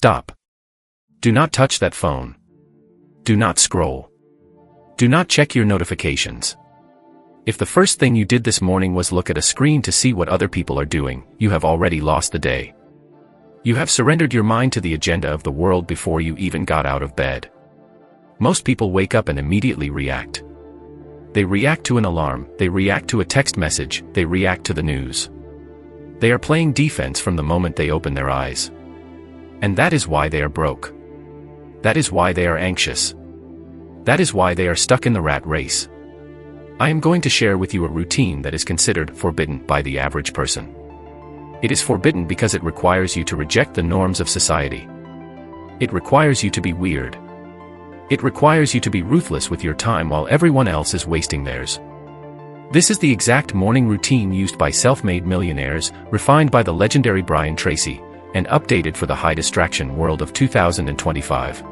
Stop. Do not touch that phone. Do not scroll. Do not check your notifications. If the first thing you did this morning was look at a screen to see what other people are doing, you have already lost the day. You have surrendered your mind to the agenda of the world before you even got out of bed. Most people wake up and immediately react. They react to an alarm, they react to a text message, they react to the news. They are playing defense from the moment they open their eyes. And that is why they are broke. That is why they are anxious. That is why they are stuck in the rat race. I am going to share with you a routine that is considered forbidden by the average person. It is forbidden because it requires you to reject the norms of society. It requires you to be weird. It requires you to be ruthless with your time while everyone else is wasting theirs. This is the exact morning routine used by self-made millionaires, refined by the legendary Brian Tracy, and updated for the high distraction world of 2025.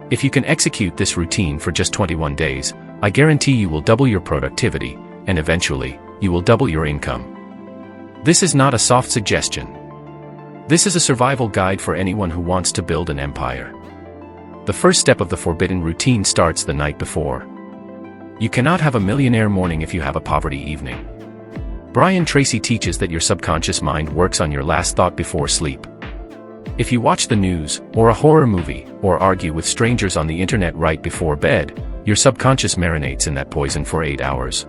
If you can execute this routine for just 21 days, I guarantee you will double your productivity, and eventually, you will double your income. This is not a soft suggestion. This is a survival guide for anyone who wants to build an empire. The first step of the forbidden routine starts the night before. You cannot have a millionaire morning if you have a poverty evening. Brian Tracy teaches that your subconscious mind works on your last thought before sleep. If you watch the news, or a horror movie, or argue with strangers on the internet right before bed, your subconscious marinates in that poison for 8 hours.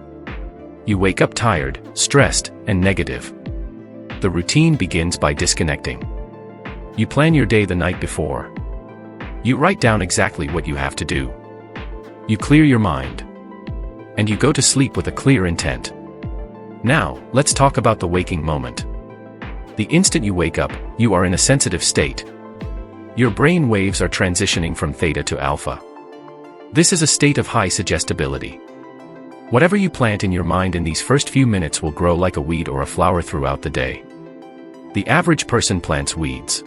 You wake up tired, stressed, and negative. The routine begins by disconnecting. You plan your day the night before. You write down exactly what you have to do. You clear your mind. And you go to sleep with a clear intent. Now, let's talk about the waking moment. The instant you wake up, you are in a sensitive state. Your brain waves are transitioning from theta to alpha. This is a state of high suggestibility. Whatever you plant in your mind in these first few minutes will grow like a weed or a flower throughout the day. The average person plants weeds.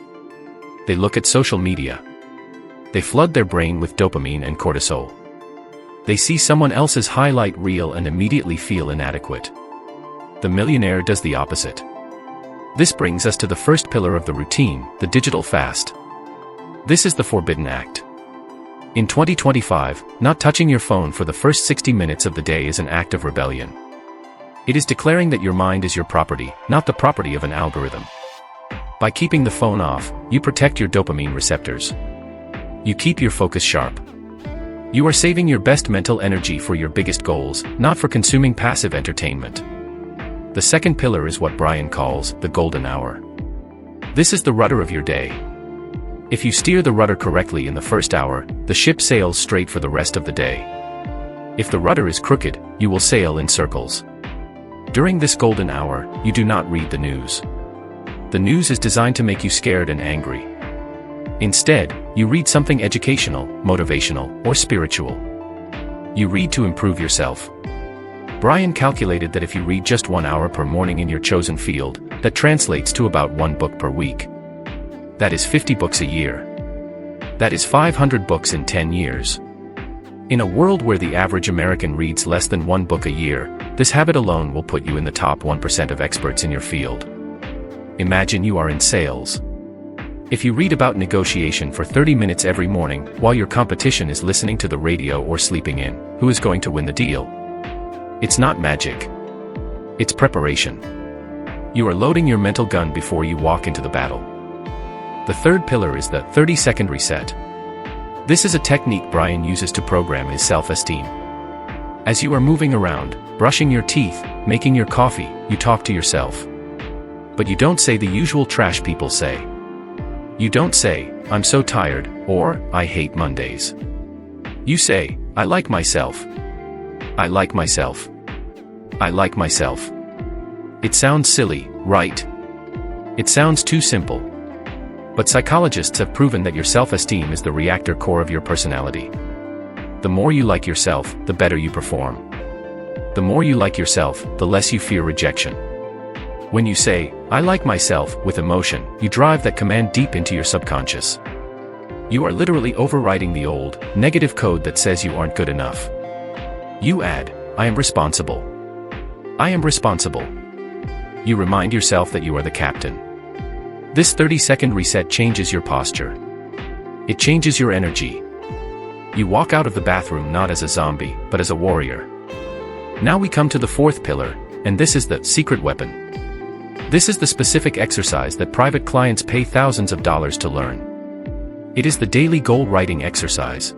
They look at social media. They flood their brain with dopamine and cortisol. They see someone else's highlight reel and immediately feel inadequate. The millionaire does the opposite. This brings us to the first pillar of the routine, the digital fast. This is the forbidden act. In 2025, not touching your phone for the first 60 minutes of the day is an act of rebellion. It is declaring that your mind is your property, not the property of an algorithm. By keeping the phone off, you protect your dopamine receptors. You keep your focus sharp. You are saving your best mental energy for your biggest goals, not for consuming passive entertainment. The second pillar is what Brian calls the golden hour. This is the rudder of your day. If you steer the rudder correctly in the first hour, the ship sails straight for the rest of the day. If the rudder is crooked, you will sail in circles. During this golden hour, you do not read the news. The news is designed to make you scared and angry. Instead, you read something educational, motivational, or spiritual. You read to improve yourself. Brian calculated that if you read just 1 hour per morning in your chosen field, that translates to about 1 book per week. That is 50 books a year. That is 500 books in 10 years. In a world where the average American reads less than 1 book a year, this habit alone will put you in the top 1% of experts in your field. Imagine you are in sales. If you read about negotiation for 30 minutes every morning, while your competition is listening to the radio or sleeping in, who is going to win the deal? It's not magic. It's preparation. You are loading your mental gun before you walk into the battle. The third pillar is the 30-second reset. This is a technique Brian uses to program his self-esteem. As you are moving around, brushing your teeth, making your coffee, you talk to yourself. But you don't say the usual trash people say. You don't say, "I'm so tired," or "I hate Mondays." You say, "I like myself. I like myself. I like myself." It sounds silly, right? It sounds too simple. But psychologists have proven that your self-esteem is the reactor core of your personality. The more you like yourself, the better you perform. The more you like yourself, the less you fear rejection. When you say, "I like myself," with emotion, you drive that command deep into your subconscious. You are literally overriding the old, negative code that says you aren't good enough. You add, "I am responsible. I am responsible." You remind yourself that you are the captain. This 30-second reset changes your posture. It changes your energy. You walk out of the bathroom not as a zombie, but as a warrior. Now we come to the fourth pillar, and this is the secret weapon. This is the specific exercise that private clients pay thousands of dollars to learn. It is the daily goal writing exercise.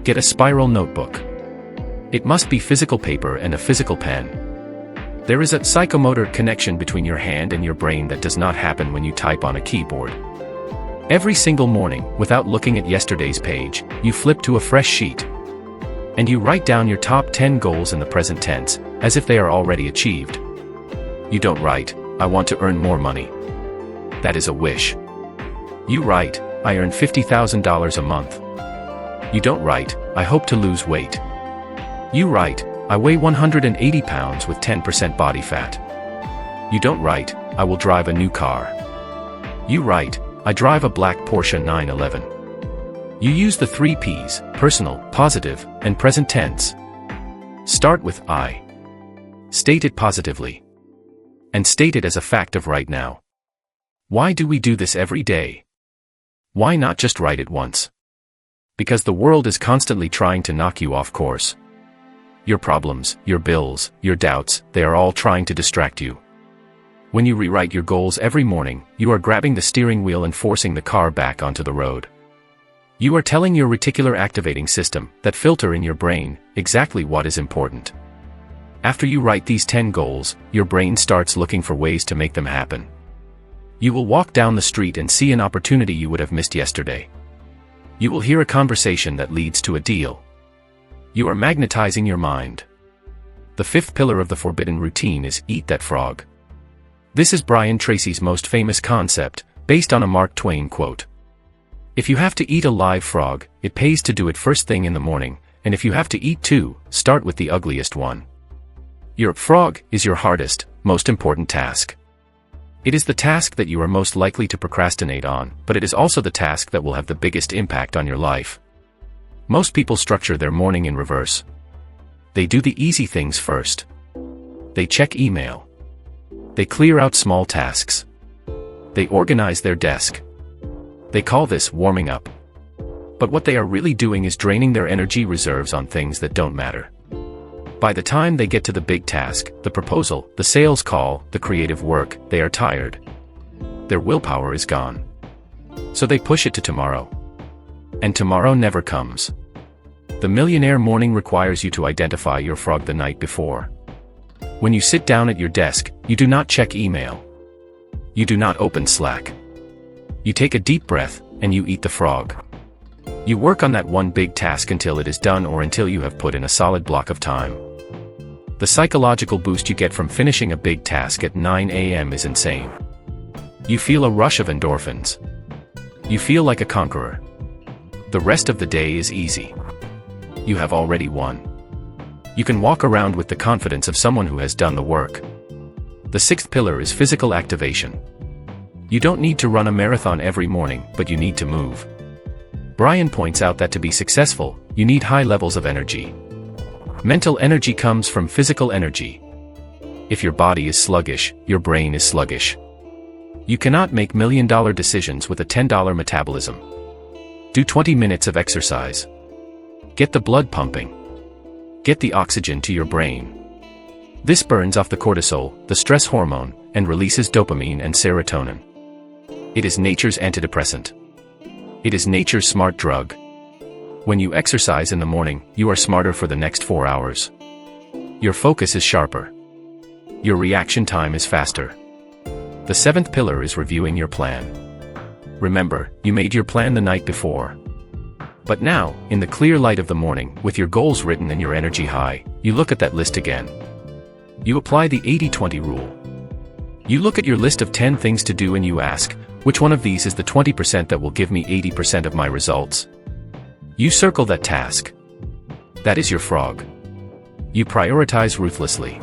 Get a spiral notebook. It must be physical paper and a physical pen. There is a psychomotor connection between your hand and your brain that does not happen when you type on a keyboard. Every single morning, without looking at yesterday's page, you flip to a fresh sheet. And you write down your top 10 goals in the present tense, as if they are already achieved. You don't write, "I want to earn more money." That is a wish. You write, "I earn $50,000 a month." You don't write, "I hope to lose weight." You write, "I weigh 180 pounds with 10% body fat." You don't write, "I will drive a new car." You write, "I drive a black Porsche 911. You use the 3 Ps, personal, positive, and present tense. Start with I. State it positively. And state it as a fact of right now. Why do we do this every day? Why not just write it once? Because the world is constantly trying to knock you off course. Your problems, your bills, your doubts, they are all trying to distract you. When you rewrite your goals every morning, you are grabbing the steering wheel and forcing the car back onto the road. You are telling your reticular activating system, that filter in your brain, exactly what is important. After you write these 10 goals, your brain starts looking for ways to make them happen. You will walk down the street and see an opportunity you would have missed yesterday. You will hear a conversation that leads to a deal. You are magnetizing your mind. The fifth pillar of the forbidden routine is eat that frog. This is Brian Tracy's most famous concept, based on a Mark Twain quote. If you have to eat a live frog, it pays to do it first thing in the morning, and if you have to eat 2, start with the ugliest one. Your frog is your hardest, most important task. It is the task that you are most likely to procrastinate on, but it is also the task that will have the biggest impact on your life. Most people structure their morning in reverse. They do the easy things first. They check email. They clear out small tasks. They organize their desk. They call this warming up. But what they are really doing is draining their energy reserves on things that don't matter. By the time they get to the big task, the proposal, the sales call, the creative work, they are tired. Their willpower is gone. So they push it to tomorrow. And tomorrow never comes. The millionaire morning requires you to identify your frog the night before. When you sit down at your desk, you do not check email. You do not open Slack. You take a deep breath, and you eat the frog. You work on that one big task until it is done or until you have put in a solid block of time. The psychological boost you get from finishing a big task at 9 a.m. is insane. You feel a rush of endorphins. You feel like a conqueror. The rest of the day is easy. You have already won. You can walk around with the confidence of someone who has done the work. The sixth pillar is physical activation. You don't need to run a marathon every morning, but you need to move. Brian points out that to be successful, you need high levels of energy. Mental energy comes from physical energy. If your body is sluggish, your brain is sluggish. You cannot make million-dollar decisions with a $10 metabolism. Do 20 minutes of exercise. Get the blood pumping. Get the oxygen to your brain. This burns off the cortisol, the stress hormone, and releases dopamine and serotonin. It is nature's antidepressant. It is nature's smart drug. When you exercise in the morning, you are smarter for the next 4 hours. Your focus is sharper. Your reaction time is faster. The seventh pillar is reviewing your plan. Remember, you made your plan the night before. But now, in the clear light of the morning, with your goals written and your energy high, you look at that list again. You apply the 80-20 rule. You look at your list of 10 things to do and you ask, which one of these is the 20% that will give me 80% of my results? You circle that task. That is your frog. You prioritize ruthlessly.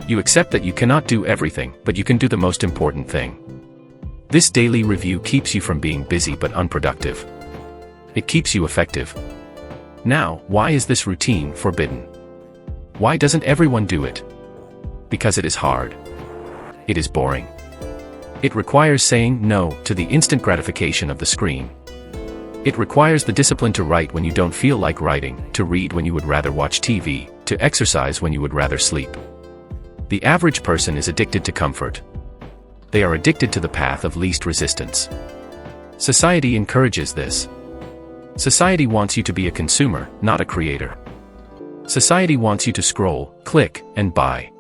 You accept that you cannot do everything, but you can do the most important thing. This daily review keeps you from being busy but unproductive. It keeps you effective. Now, why is this routine forbidden? Why doesn't everyone do it? Because it is hard. It is boring. It requires saying no to the instant gratification of the screen. It requires the discipline to write when you don't feel like writing, to read when you would rather watch TV, to exercise when you would rather sleep. The average person is addicted to comfort. They are addicted to the path of least resistance. Society encourages this. Society wants you to be a consumer, not a creator. Society wants you to scroll, click, and buy.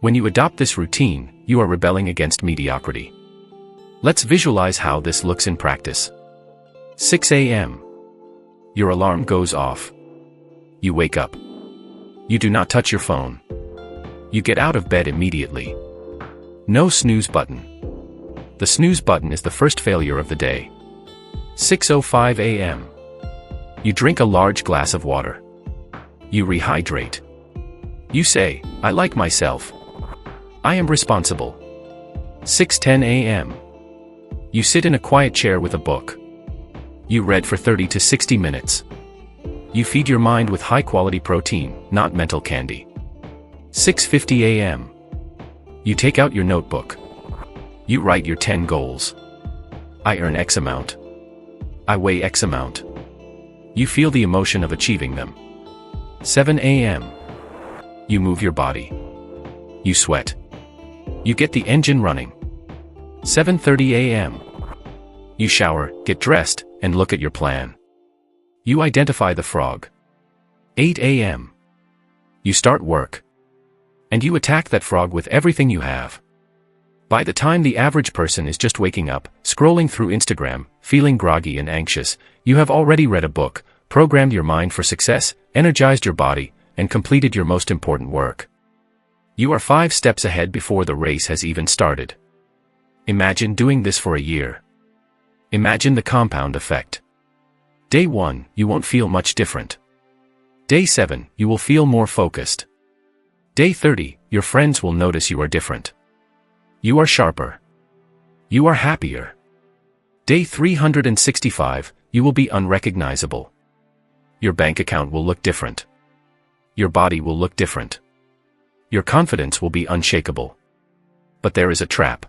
When you adopt this routine, you are rebelling against mediocrity. Let's visualize how this looks in practice. 6 a.m. Your alarm goes off. You wake up. You do not touch your phone. You get out of bed immediately. No snooze button. The snooze button is the first failure of the day. 6:05 a.m. You drink a large glass of water. You rehydrate. You say, "I like myself. I am responsible." 6:10 a.m. You sit in a quiet chair with a book. You read for 30 to 60 minutes. You feed your mind with high-quality protein, not mental candy. 6:50 a.m. You take out your notebook. You write your 10 goals. I earn X amount. I weigh X amount. You feel the emotion of achieving them. 7 a.m. You move your body. You sweat. You get the engine running. 7:30 a.m. You shower, get dressed, and look at your plan. You identify the frog. 8 a.m. You start work. And you attack that frog with everything you have. By the time the average person is just waking up, scrolling through Instagram, feeling groggy and anxious, you have already read a book, programmed your mind for success, energized your body, and completed your most important work. You are 5 steps ahead before the race has even started. Imagine doing this for a year. Imagine the compound effect. Day 1, you won't feel much different. Day 7, you will feel more focused. Day 30, your friends will notice you are different. You are sharper. You are happier. Day 365, you will be unrecognizable. Your bank account will look different. Your body will look different. Your confidence will be unshakable. But there is a trap.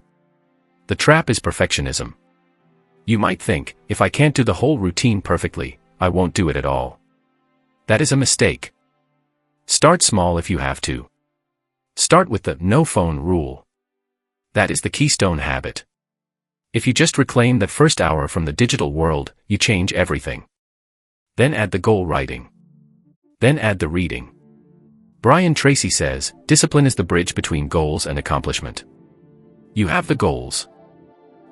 The trap is perfectionism. You might think, if I can't do the whole routine perfectly, I won't do it at all. That is a mistake. Start small if you have to. Start with the no phone rule. That is the keystone habit. If you just reclaim that first hour from the digital world, you change everything. Then add the goal writing. Then add the reading. Brian Tracy says, discipline is the bridge between goals and accomplishment. You have the goals.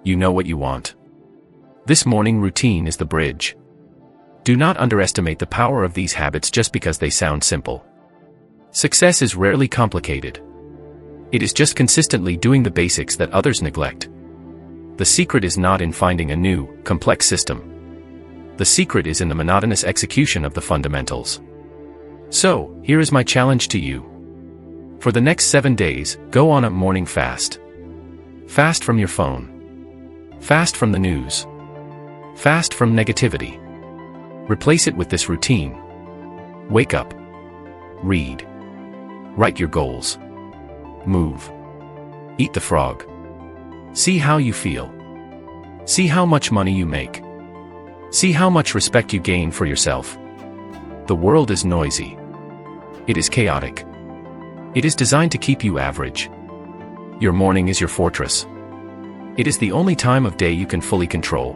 You know what you want. This morning routine is the bridge. Do not underestimate the power of these habits just because they sound simple. Success is rarely complicated. It is just consistently doing the basics that others neglect. The secret is not in finding a new, complex system. The secret is in the monotonous execution of the fundamentals. So, here is my challenge to you. For the next 7 days, go on a morning fast. Fast from your phone. Fast from the news. Fast from negativity. Replace it with this routine. Wake up. Read. Write your goals. Move. Eat the frog. See how you feel. See how much money you make. See how much respect you gain for yourself. The world is noisy. It is chaotic. It is designed to keep you average. Your morning is your fortress. It is the only time of day you can fully control.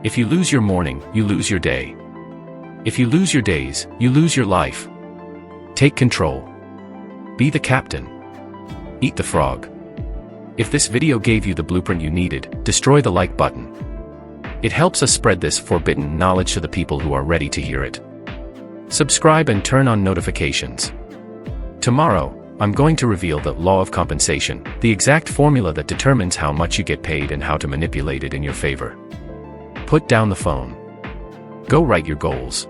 If you lose your morning, you lose your day. If you lose your days, you lose your life. Take control. Be the captain. Eat the frog. If this video gave you the blueprint you needed, destroy the like button. It helps us spread this forbidden knowledge to the people who are ready to hear it. Subscribe and turn on notifications. Tomorrow, I'm going to reveal the law of compensation, the exact formula that determines how much you get paid and how to manipulate it in your favor. Put down the phone. Go write your goals.